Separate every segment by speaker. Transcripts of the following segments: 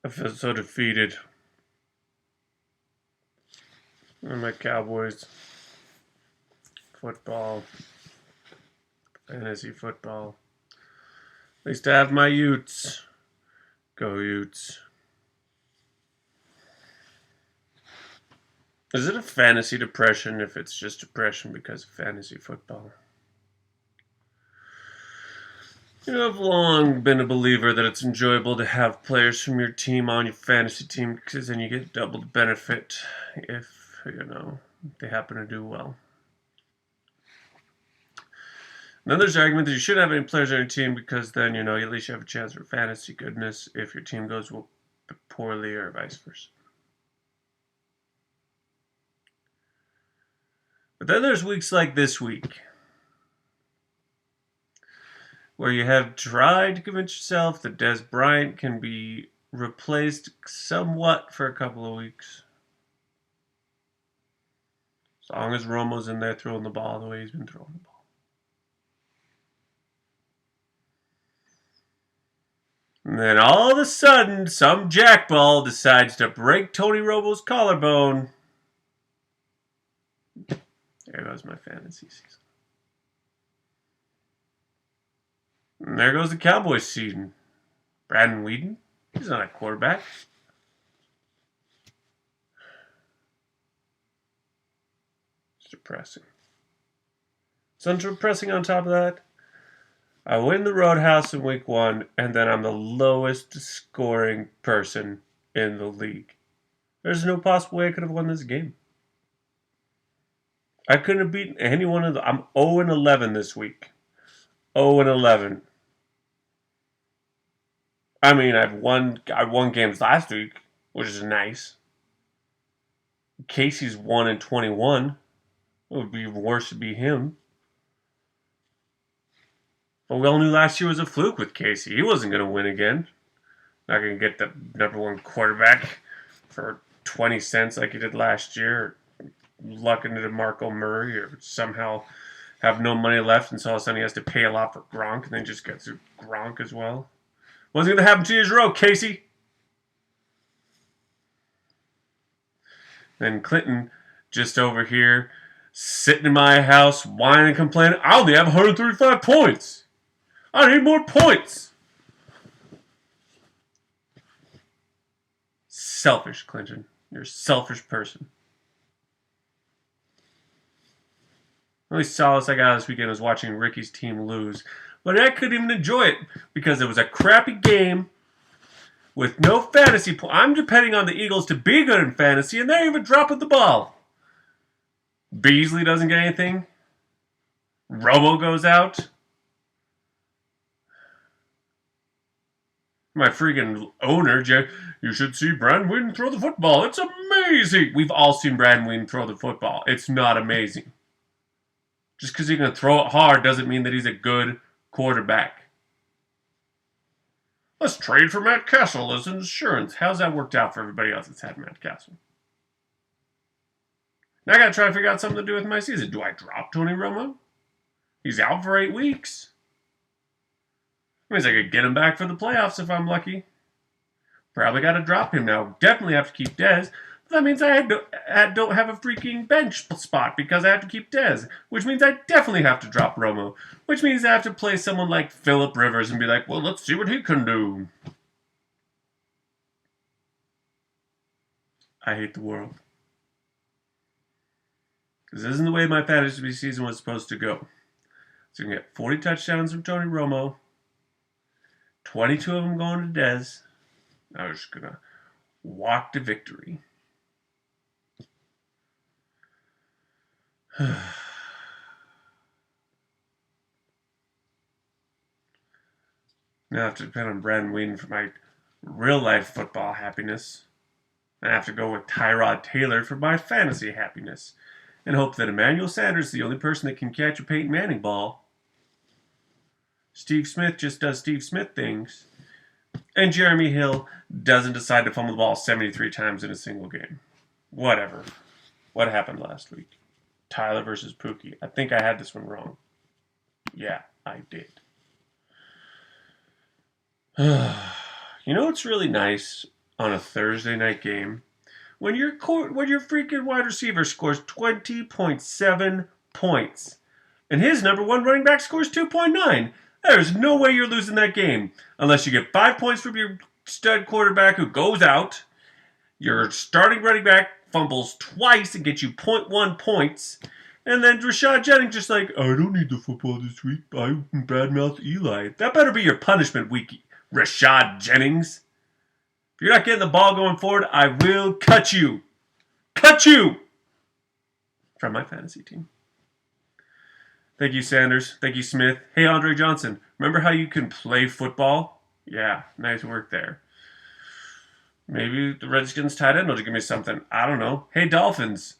Speaker 1: I feel so defeated. And my Cowboys football, fantasy football. At least I have my Utes. Go Utes. Is it a fantasy depression if it's just depression because of fantasy football? You know, I've long been a believer that it's enjoyable to have players from your team on your fantasy team because then you get double the benefit if, they happen to do well. And then there's the argument that you shouldn't have any players on your team because then, at least you have a chance for fantasy goodness if your team goes poorly or vice versa. But then there's weeks like this week where you have tried to convince yourself that Des Bryant can be replaced somewhat for a couple of weeks. As long as Romo's in there throwing the ball the way he's been throwing the ball. And then all of a sudden, some jackball decides to break Tony Romo's collarbone. There goes my fantasy season. And there goes the Cowboys season. Brandon Weeden, he's not a quarterback. It's depressing. So depressing on top of that, I win the Roadhouse in week 1, and then I'm the lowest scoring person in the league. There's no possible way I could have won this game. I couldn't have beaten any one of them. I'm 0-11 this week. 0-11. I mean, I won games last week, which is nice. Casey's 1-21. It would be worse to be him. But we all knew last year was a fluke with Casey. He wasn't going to win again. Not going to get the number 1 quarterback for 20 cents like he did last year. Luck into DeMarco Murray, or somehow have no money left, and so all of a sudden he has to pay a lot for Gronk, and then just gets Gronk as well. What's going to happen to you in a row, Casey? Then Clinton, just over here, sitting in my house, whining and complaining. I only have 135 points. I need more points. Selfish, Clinton. You're a selfish person. The only solace I got this weekend was watching Ricky's team lose. But I couldn't even enjoy it because it was a crappy game with no fantasy points. I'm depending on the Eagles to be good in fantasy, and they're even dropping the ball. Beasley doesn't get anything. Romo goes out. My freaking owner, you should see Brandon Weeden throw the football. It's amazing. We've all seen Brandon Weeden throw the football. It's not amazing. Just because he can throw it hard doesn't mean that he's a good quarterback. Let's trade for Matt Castle as insurance. How's that worked out for everybody else that's had Matt Castle? Now I got to try to figure out something to do with my season. Do I drop Tony Romo? He's out for 8 weeks. That means I could get him back for the playoffs if I'm lucky. Probably got to drop him now. Definitely have to keep Dez. But that means I don't have a freaking bench spot because I have to keep Dez. Which means I definitely have to drop Romo. Which means I have to play someone like Phillip Rivers and be like, well, let's see what he can do. I hate the world. Because this isn't the way my fantasy season was supposed to go. So you can get 40 touchdowns from Tony Romo. 22 of them going to Dez. I was just going to walk to victory. Now I have to depend on Brandon Weeden for my real-life football happiness. I have to go with Tyrod Taylor for my fantasy happiness. And hope that Emmanuel Sanders is the only person that can catch a Peyton Manning ball. Steve Smith just does Steve Smith things. And Jeremy Hill doesn't decide to fumble the ball 73 times in a single game. Whatever. What happened last week? Tyler versus Pookie. I think I had this one wrong. Yeah, I did. You know what's really nice on a Thursday night game when your freaking wide receiver scores 20.7 points and his number one running back scores 2.9? There's no way you're losing that game unless you get 5 points from your stud quarterback who goes out. Your starting running back fumbles twice and gets you 0.1 points. And then Rashad Jennings just like, I don't need the football this week. I badmouth Eli. That better be your punishment week, Rashad Jennings. If you're not getting the ball going forward, I will cut you. Cut you! From my fantasy team. Thank you, Sanders. Thank you, Smith. Hey, Andre Johnson. Remember how you can play football? Yeah, nice work there. Maybe the Redskins tight end will give me something. I don't know. Hey, Dolphins.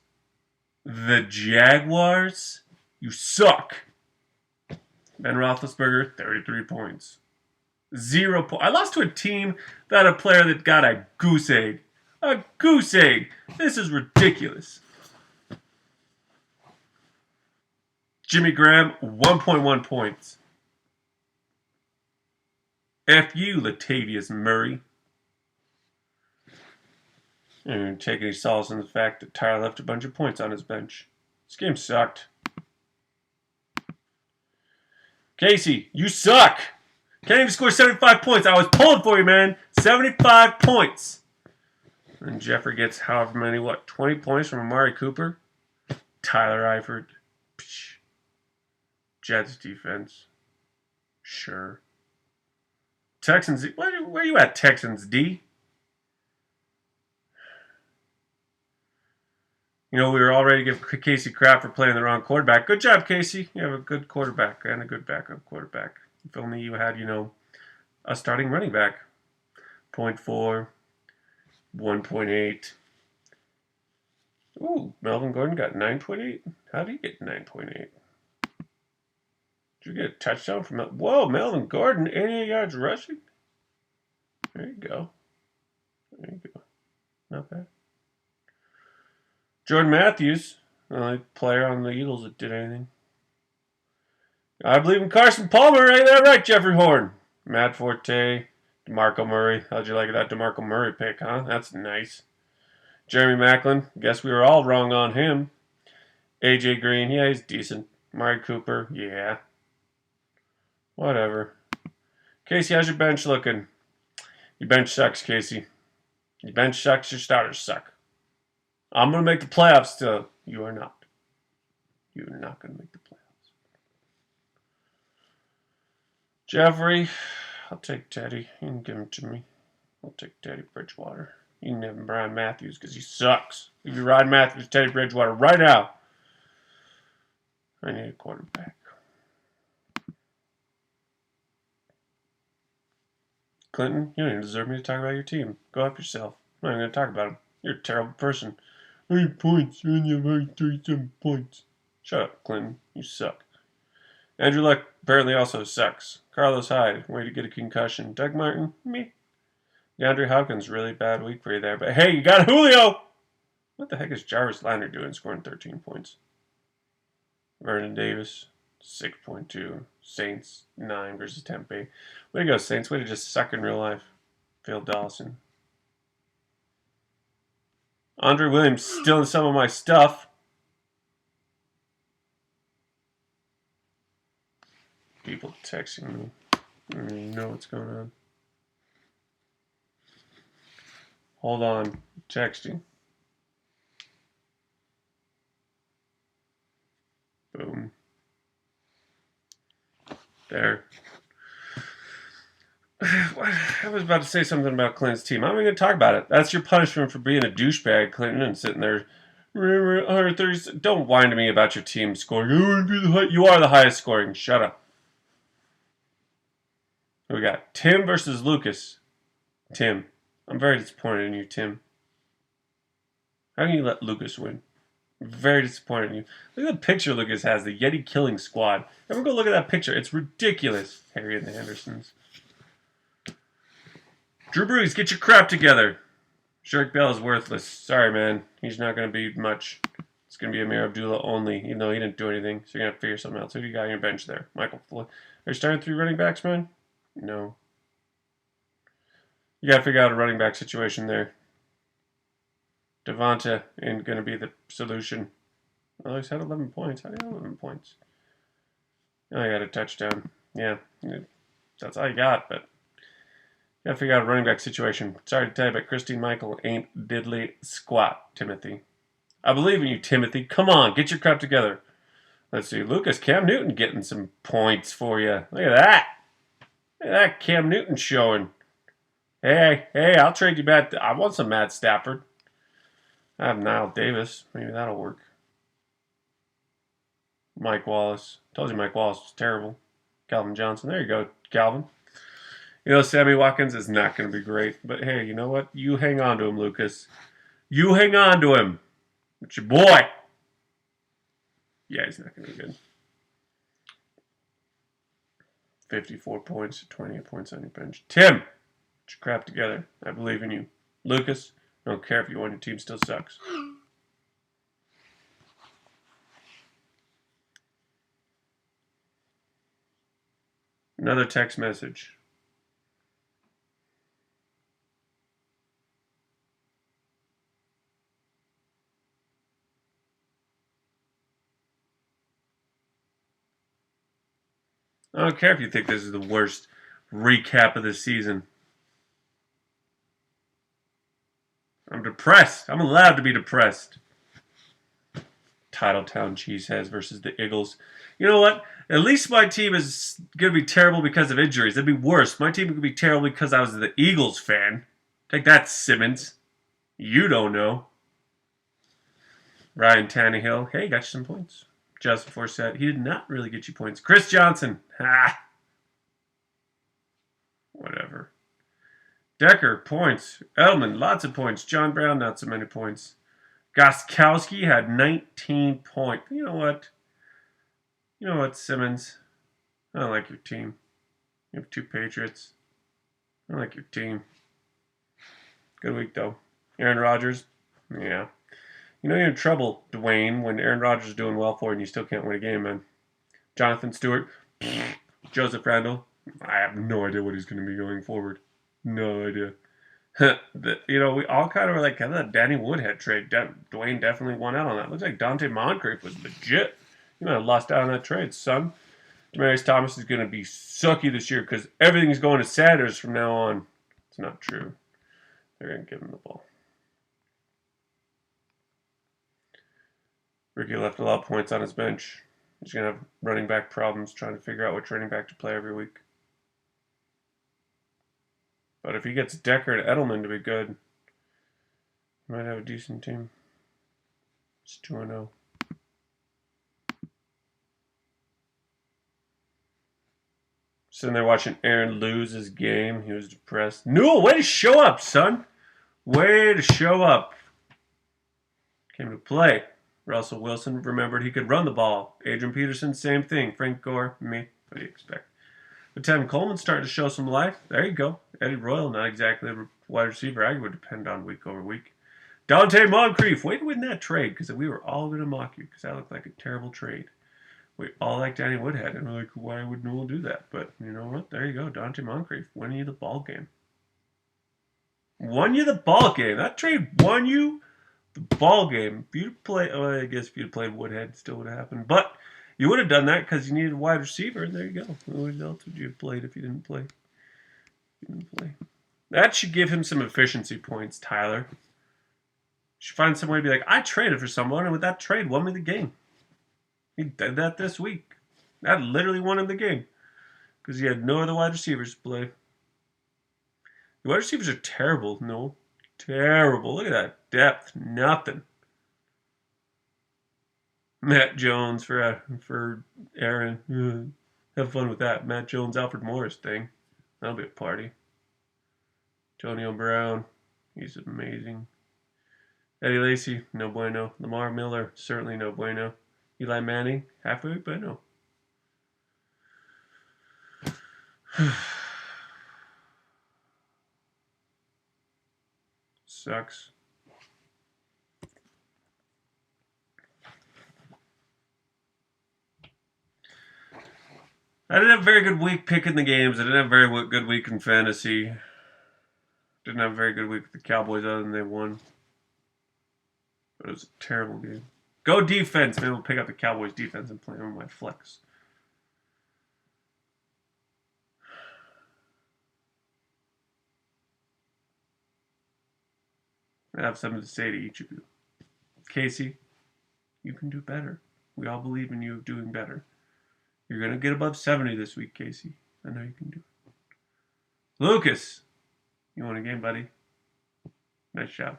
Speaker 1: The Jaguars? You suck. Ben Roethlisberger, 33 points. 0 points. I lost to a team that had a player that got a goose egg. A goose egg. This is ridiculous. Jimmy Graham, 1.1 points. F you, Latavius Murray. And take any solace in the fact that Tyler left a bunch of points on his bench. This game sucked. Casey, you suck. Can't even score 75 points. I was pulling for you, man. 75 points. And Jeffrey gets however many, 20 points from Amari Cooper? Tyler Eifert. Psh. Jets defense. Sure. Texans, where you at, Texans D? You know, we were all ready to give Casey crap for playing the wrong quarterback. Good job, Casey. You have a good quarterback and a good backup quarterback. If only you had, a starting running back. 0.4, 1.8. Ooh, Melvin Gordon got 9.8. How did he get 9.8? Did you get a touchdown from Whoa, Melvin Gordon, 88 yards rushing? There you go. There you go. Not bad. Jordan Matthews, the only player on the Eagles that did anything. I believe in Carson Palmer. Ain't that right, Jeffrey Horn? Matt Forte, DeMarco Murray. How'd you like that DeMarco Murray pick, huh? That's nice. Jeremy Maclin. Guess we were all wrong on him. AJ Green. Yeah, he's decent. Amari Cooper. Yeah. Whatever. Casey, how's your bench looking? Your bench sucks, Casey. Your bench sucks. Your starters suck. I'm going to make the playoffs still. You are not. You're not going to make the playoffs. Jeffrey, I'll take Teddy. You can give him to me. I'll take Teddy Bridgewater. You can have him Ryan Matthews because he sucks. If you Ryan Matthews, Teddy Bridgewater right now. I need a quarterback. Clinton, you don't even deserve me to talk about your team. Go up yourself. I'm not going to talk about him. You're a terrible person. 8 points. You only have 37 points. Shut up, Clinton. You suck. Andrew Luck apparently also sucks. Carlos Hyde, way to get a concussion. Doug Martin, me. DeAndre Hopkins, really bad week for you there. But hey, you got Julio! What the heck is Jarvis Landry doing scoring 13 points? Vernon Davis, 6.2. Saints, 9 versus Tempe. Way to go, Saints. Way to just suck in real life. Phil Dawson. Andre Williams stealing some of my stuff. People texting me. I don't even know what's going on. Hold on. Texting. Boom. There. I was about to say something about Clinton's team. I'm not going to talk about it. That's your punishment for being a douchebag, Clinton, and sitting there. 130. Don't whine to me about your team scoring. You are the highest scoring. Shut up. We got Tim versus Lucas. Tim. I'm very disappointed in you, Tim. How can you let Lucas win? I'm very disappointed in you. Look at the picture Lucas has, the Yeti killing squad. Everyone go look at that picture. It's ridiculous. Harry and the Hendersons. Drew Brees, get your crap together. Shark Bell is worthless. Sorry, man. He's not going to be much. It's going to be Amir Abdullah only, even though he didn't do anything. So you're going to have to figure something else. Who do you got on your bench there? Michael Floyd. Are you starting 3 running backs, man? No. You got to figure out a running back situation there. Devonta ain't going to be the solution. Well, he's had 11 points. How do you have 11 points? Oh, I got a touchdown. Yeah, that's all you got, but you got to figure out a running back situation. Sorry to tell you, but Christine Michael ain't diddly squat, Timothy. I believe in you, Timothy. Come on, get your crap together. Let's see. Lucas, Cam Newton getting some points for you. Look at that. Look at that Cam Newton showing. Hey, I'll trade you back. I want some Matt Stafford. I have Niall Davis. Maybe that'll work. Mike Wallace. Told you Mike Wallace was terrible. Calvin Johnson. There you go, Calvin. You know, Sammy Watkins is not going to be great. But hey, you know what? You hang on to him, Lucas. You hang on to him. It's your boy. Yeah, he's not going to be good. 54 points, 28 points on your bench. Tim, get your crap together. I believe in you. Lucas, I don't care if you won, your team still sucks. Another text message. I don't care if you think this is the worst recap of the season. I'm depressed. I'm allowed to be depressed. Titletown Cheeseheads versus the Eagles. You know what? At least my team is going to be terrible because of injuries. It'd be worse. My team could be terrible because I was the Eagles fan. Take that, Simmons. You don't know. Ryan Tannehill. Hey, got you some points. Justin Forsett. He did not really get you points. Chris Johnson. Ha! Whatever. Decker, points. Edelman, lots of points. John Brown, not so many points. Gostkowski had 19 points. You know what? Simmons? I don't like your team. You have 2 Patriots. I don't like your team. Good week, though. Aaron Rodgers? Yeah. You know you're in trouble, Dwayne, when Aaron Rodgers is doing well for you and you still can't win a game, man. Jonathan Stewart? Joseph Randall? I have no idea what he's going to be going forward. No idea. We all kind of were like, that Danny Woodhead trade. Dwayne definitely won out on that. Looks like Dante Moncrief was legit. You might have lost out on that trade, son. Demaryius Thomas is going to be sucky this year because everything's going to Sanders from now on. It's not true. They're going to give him the ball. Ricky left a lot of points on his bench. He's going to have running back problems trying to figure out which running back to play every week. But if he gets Decker and Edelman to be good, he might have a decent team. It's 2-0. Sitting there watching Aaron lose his game. He was depressed. Newell, way to show up, son. Way to show up. Came to play. Russell Wilson remembered he could run the ball. Adrian Peterson, same thing. Frank Gore, me. What do you expect? But Tevin Coleman's starting to show some life. There you go. Eddie Royal, not exactly a wide receiver I would depend on week over week. Dante Moncrief, way to win that trade because we were all going to mock you because that looked like a terrible trade. We all like Danny Woodhead, and we're like, why would Newell do that? But you know what? There you go. Dante Moncrief winning you the ball game. Won you the ball game. That trade won you the ball game. If you'd play, I guess if you'd played Woodhead, it still would have happened. But you would have done that because you needed a wide receiver, and there you go. What else would you have played if you didn't play? That should give him some efficiency points, Tyler. You should find some way to be like, I traded for someone, and with that trade, won me the game. He did that this week. That literally won him the game because he had no other wide receivers to play. The wide receivers are terrible. No, terrible. Look at that depth. Nothing. Matt Jones for Aaron. Have fun with that. Matt Jones, Alfred Morris thing. That'll be a party. Antonio Brown. He's amazing. Eddie Lacy, no bueno. Lamar Miller, certainly no bueno. Eli Manning, halfway bueno. Sucks. I didn't have a very good week picking the games. I didn't have a very good week in fantasy. Didn't have a very good week with the Cowboys other than they won. But it was a terrible game. Go defense. Maybe we'll pick up the Cowboys defense and play on my flex. I have something to say to each of you. Casey, you can do better. We all believe in you doing better. You're going to get above 70 this week, Casey. I know you can do it. Lucas, you won a game, buddy. Nice job.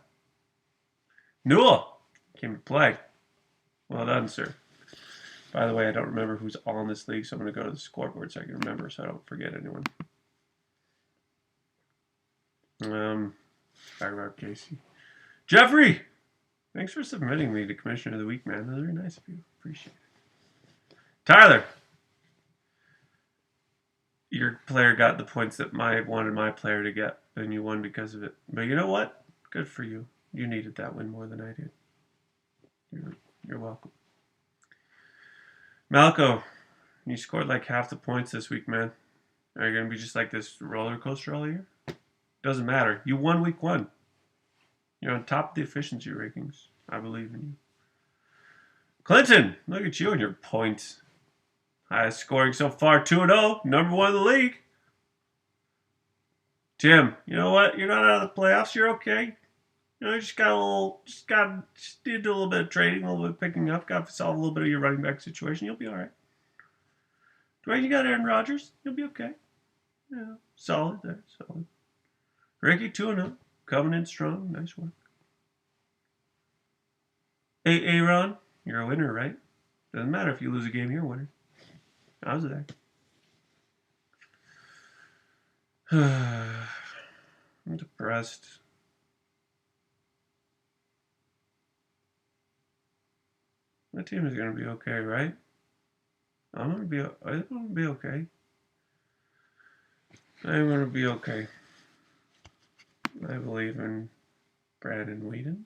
Speaker 1: Newell came to play. Well done, sir. By the way, I don't remember who's all in this league, so I'm going to go to the scoreboard so I can remember so I don't forget anyone. Talk about Casey. Jeffrey! Thanks for submitting me to Commissioner of the Week, man. That was very nice of you. Appreciate it. Tyler! Your player got the points that I wanted my player to get, and you won because of it. But you know what? Good for you. You needed that win more than I did. You're welcome. Malco, you scored like half the points this week, man. Are you going to be just like this roller coaster all year? Doesn't matter. You won week 1. You're on top of the efficiency rankings. I believe in you. Clinton, look at you and your points. Highest scoring so far, 2-0. Number 1 in the league. Tim, you know what? You're not out of the playoffs. You're okay. You know, you just did a little bit of trading, a little bit of picking up, got to solve a little bit of your running back situation. You'll be all right. Dwayne, you got Aaron Rodgers. You'll be okay. Yeah, solid there, solid. Ricky, 2-0. Coming in strong. Nice work. Hey, Aaron, you're a winner, right? Doesn't matter if you lose a game, you're a winner. I was there. I'm depressed. My team is going to be okay, right? I'm going to be okay. I'm going to be okay. I believe in Brandon Whedon.